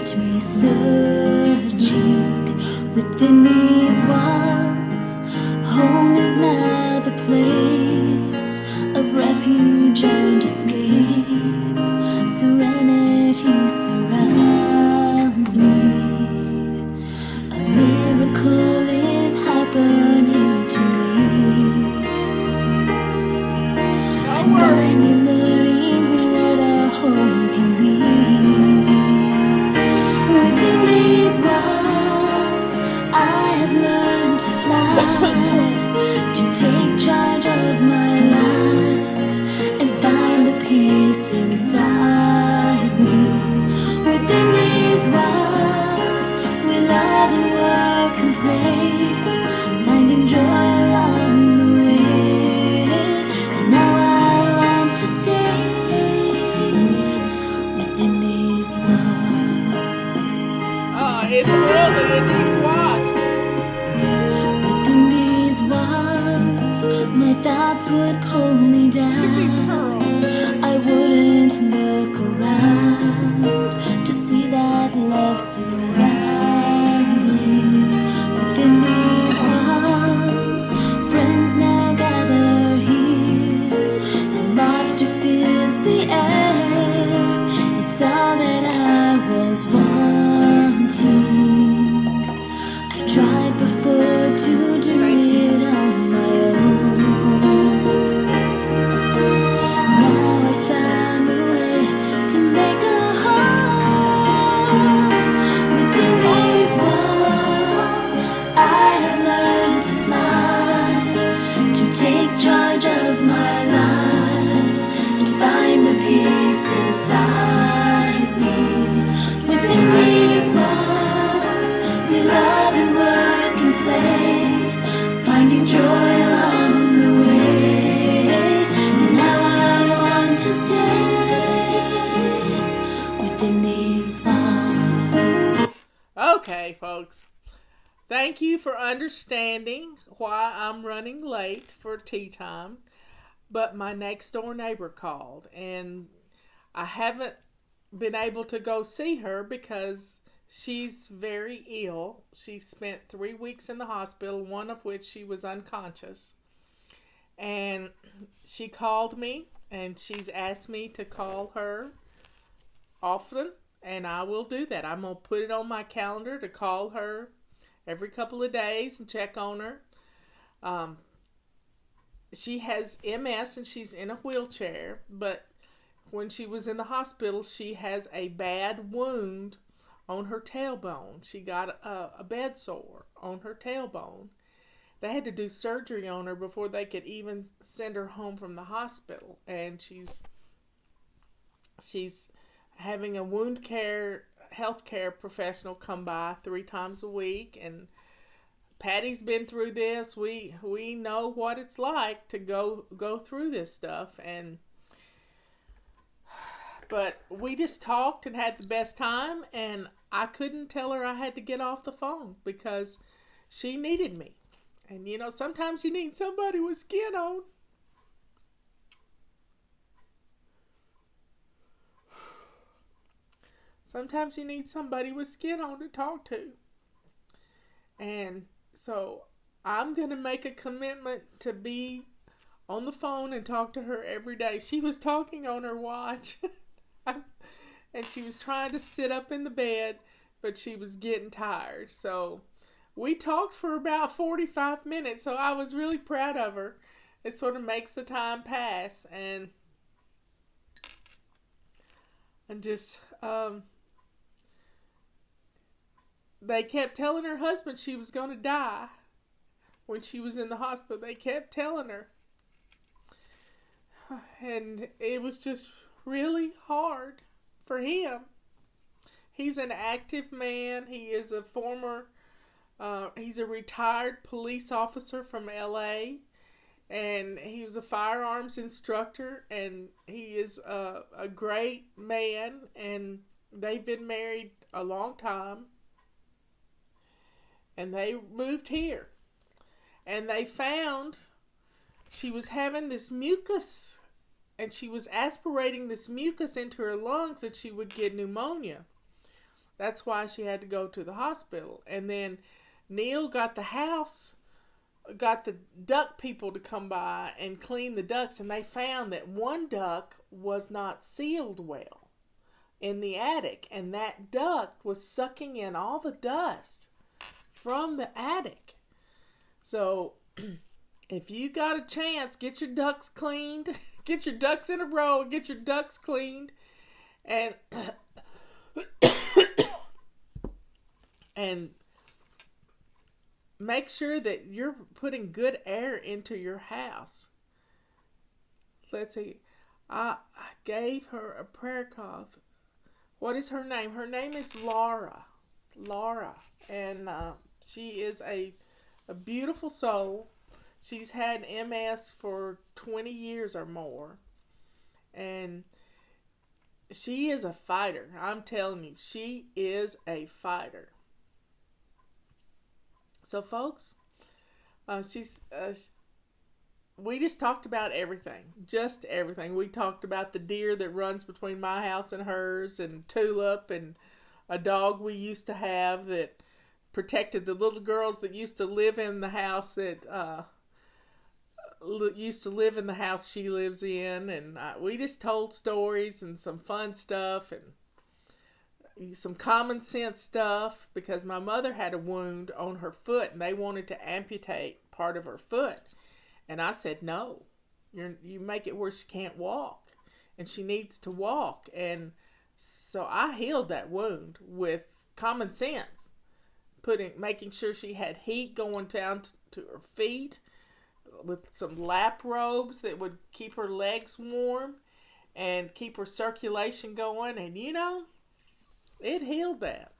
kept me searching within these walls. Home is now the place of refuge and escape. Serenity surrounds me. A miracle is happening to me. I'm finally learning what a home can be. Within these walls, I have learned to fly, to take charge of my life and find the peace inside me. Within these walls, we love and work and play, finding joy along the way. And now I want to stay within these walls. It's early, it needs washed. Within these walls, my thoughts would pull me down. I wouldn't look around to see that love surrounds me. Within these walls, friends now gather here, and laughter fills the air. It's all that I was wanting. I've tried before to do it on my own. Now I found a way to make a home. Within these walls, I have learned to fly, to take charge of my life and find the peace inside me. Within these walls, we love and work and play, finding joy along the way. And now I want to stay within these walls. Okay, folks. Thank you for understanding why I'm running late for tea time. But my next door neighbor called, and I haven't been able to go see her because she's very ill. She spent 3 weeks in the hospital, one of which she was unconscious. And she called me, and she's asked me to call her often, and I will do that. I'm going to put it on my calendar to call her every couple of days and check on her. She has MS and she's in a wheelchair, but when she was in the hospital, she has a bad wound on her tailbone. She got a bed sore on her tailbone. They had to do surgery on her before they could even send her home from the hospital. And she's having a wound care, healthcare professional come by 3 times a week. And Patty's been through this. We know what it's like to go through this stuff. But we just talked and had the best time, and I couldn't tell her I had to get off the phone because she needed me. And you know, sometimes you need somebody with skin on. Sometimes you need somebody with skin on to talk to. And so I'm going to make a commitment to be on the phone and talk to her every day. She was talking on her watch. And she was trying to sit up in the bed, but she was getting tired. So we talked for about 45 minutes. So I was really proud of her. It sort of makes the time pass. And just... they kept telling her husband she was going to die when she was in the hospital. They kept telling her. And it was just really hard for him. He's an active man. He is a he's a retired police officer from LA. And he was a firearms instructor. And he is a great man. And they've been married a long time. And they moved here. And they found she was having this mucus. And she was aspirating this mucus into her lungs and she would get pneumonia. That's why she had to go to the hospital. And then Neil got the duck people to come by and clean the ducts, and they found that one duct was not sealed well in the attic, and that duct was sucking in all the dust from the attic. So if you got a chance, get your ducts cleaned, get your ducks in a row, get your ducts cleaned, and and make sure that you're putting good air into your house. Let's see. I gave her a prayer cloth. What is her name? Her name is Laura. Laura. And she is a beautiful soul. She's had MS for 20 years or more. And she is a fighter. I'm telling you, she is a fighter. So, folks, we just talked about everything. Just everything. We talked about the deer that runs between my house and hers, and Tulip, and a dog we used to have that protected the little girls that used to live in the house she lives in. And we just told stories and some fun stuff and some common sense stuff, because my mother had a wound on her foot and they wanted to amputate part of her foot. And I said, no, you make it where she can't walk, and she needs to walk. And so I healed that wound with common sense, making sure she had heat going down to her feet with some lap robes that would keep her legs warm and keep her circulation going. And it healed that.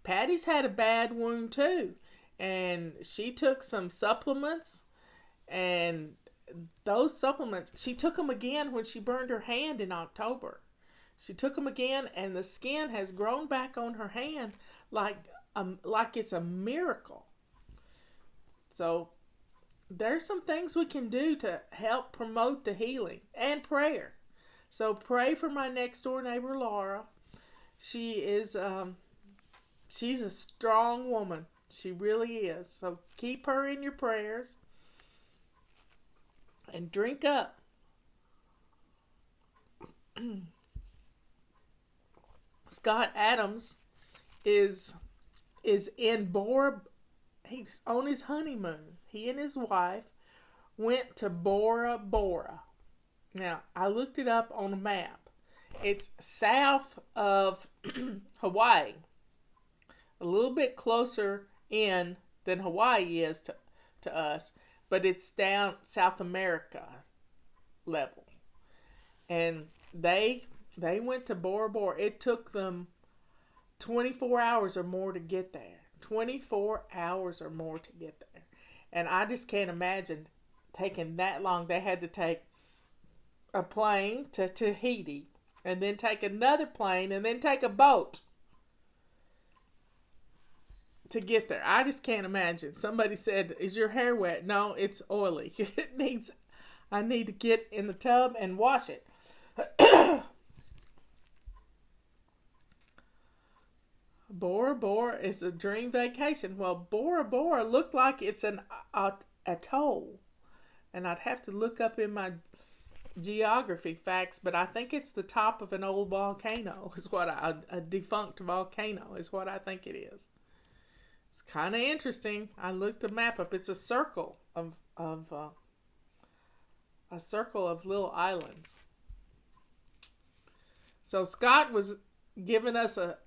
Patty's had a bad wound too, and she took some supplements, and those supplements, she took them again when she burned her hand in October. She took them again, and the skin has grown back on her hand like it's a miracle. So there's some things we can do to help promote the healing, and prayer. So pray for my next door neighbor, Laura. She is, she's a strong woman. She really is. So keep her in your prayers. And drink up. Scott Adams is in Bora. He's on his honeymoon. He and his wife went to Bora Bora. Now, I looked it up on a map. It's south of Hawaii, a little bit closer in than Hawaii is to us, but it's down South America level. And they went to Bora Bora. It took them 24 hours or more to get there. 24 hours or more to get there. And I just can't imagine taking that long. They had to take a plane to Tahiti, and then take another plane, and then take a boat to get there. I just can't imagine. Somebody said, "Is your hair wet?" No, it's oily. I need to get in the tub and wash it. Bora Bora is a dream vacation. Well, Bora Bora looked like it's an atoll. And I'd have to look up in my geography facts, but I think it's the top of an old volcano, is what a defunct volcano is what I think it is. It's kind of interesting. I looked the map up. It's a circle of little islands. So Scott was giving us a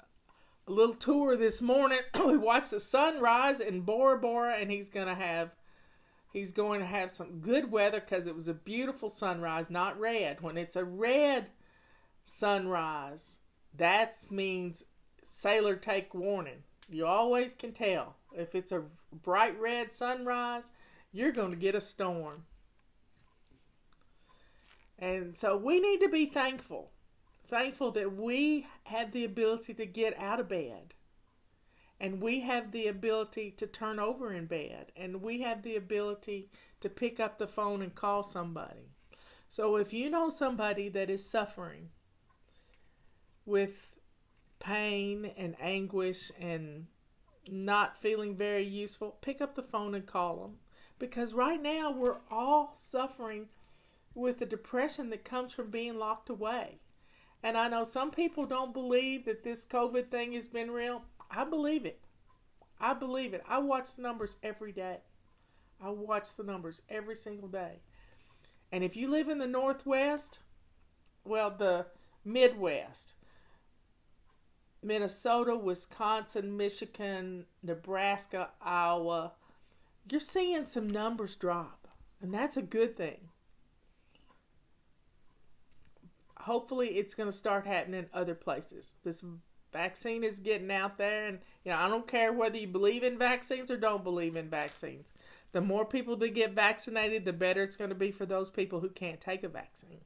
little tour this morning. We watched the sunrise in Bora Bora, and he's going to have some good weather because it was a beautiful sunrise, not red. When it's a red sunrise, that means sailor take warning. You always can tell. If it's a bright red sunrise, you're going to get a storm. And so we need to be thankful. Thankful that we have the ability to get out of bed. And we have the ability to turn over in bed. And we have the ability to pick up the phone and call somebody. So if you know somebody that is suffering with pain and anguish and not feeling very useful, pick up the phone and call them. Because right now we're all suffering with the depression that comes from being locked away. And I know some people don't believe that this COVID thing has been real. I believe it. I believe it. I watch the numbers every day. I watch the numbers every single day. And if you live in the Northwest, well, the Midwest, Minnesota, Wisconsin, Michigan, Nebraska, Iowa, you're seeing some numbers drop. And that's a good thing. Hopefully it's going to start happening in other places. This vaccine is getting out there, and I don't care whether you believe in vaccines or don't believe in vaccines. The more people that get vaccinated, the better it's going to be for those people who can't take a vaccine.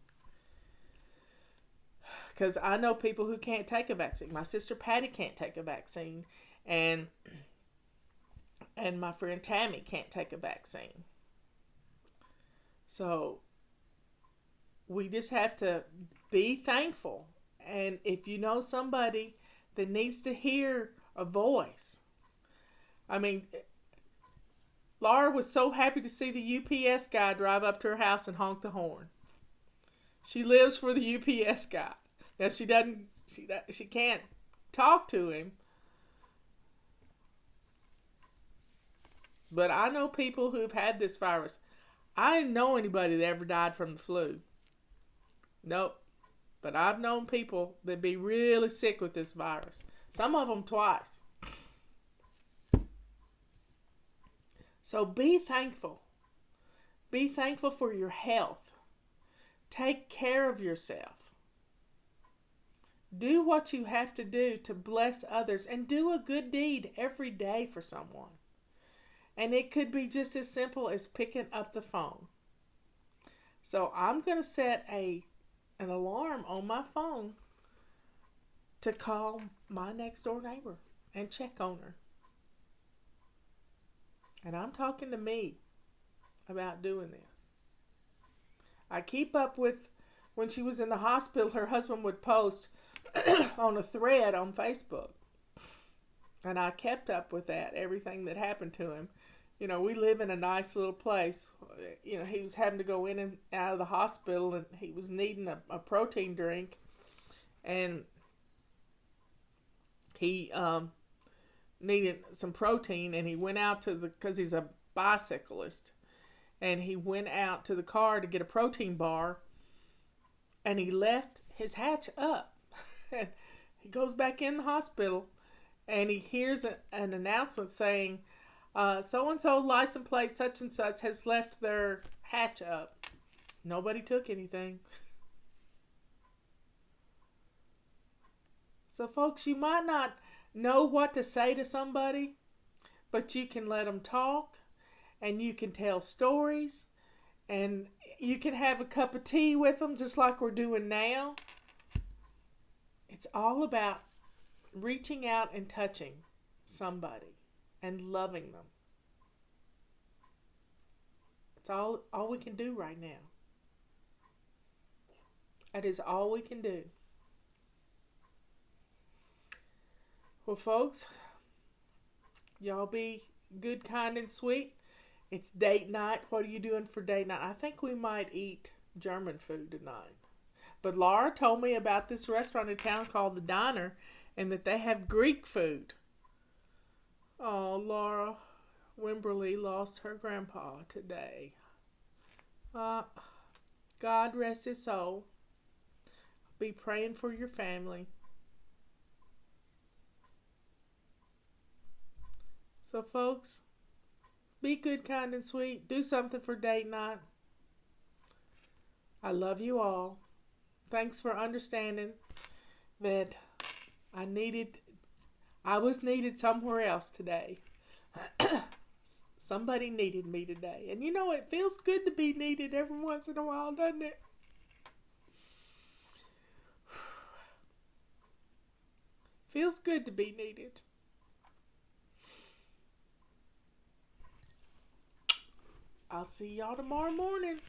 Because I know people who can't take a vaccine. My sister Patty can't take a vaccine, and my friend Tammy can't take a vaccine. So we just have to be thankful. And if you know somebody that needs to hear a voice, I mean, Laura was so happy to see the UPS guy drive up to her house and honk the horn. She lives for the UPS guy. Now she can't talk to him. But I know people who've had this virus. I didn't know anybody that ever died from the flu. Nope. But I've known people that be really sick with this virus. Some of them twice. So be thankful. Be thankful for your health. Take care of yourself. Do what you have to do to bless others, and do a good deed every day for someone. And it could be just as simple as picking up the phone. So I'm going to set an alarm on my phone to call my next door neighbor and check on her. And I'm talking to me about doing this. I keep up with, when she was in the hospital, her husband would post on a thread on Facebook. And I kept up with that, everything that happened to him. We live in a nice little place. He was having to go in and out of the hospital, and he was needing a protein drink. And he needed some protein, and he went out because he's a bicyclist, and he went out to the car to get a protein bar, and he left his hatch up. And he goes back in the hospital, and he hears an announcement saying, so-and-so license plate such and such has left their hatch up. Nobody took anything. So folks, you might not know what to say to somebody, but you can let them talk, and you can tell stories, and you can have a cup of tea with them just like we're doing now. It's all about reaching out and touching somebody and loving them. It's all we can do right now. That is all we can do. Well, folks, y'all be good, kind, and sweet. It's date night. What are you doing for date night? I think we might eat German food tonight. But Laura told me about this restaurant in town called The Diner, and that they have Greek food. Oh, Laura Wimberly lost her grandpa today. God rest his soul. Be praying for your family. So, folks, be good, kind, and sweet. Do something for date night. I love you all. Thanks for understanding that I was needed somewhere else today. Somebody needed me today. And it feels good to be needed every once in a while, doesn't it? Feels good to be needed. I'll see y'all tomorrow morning.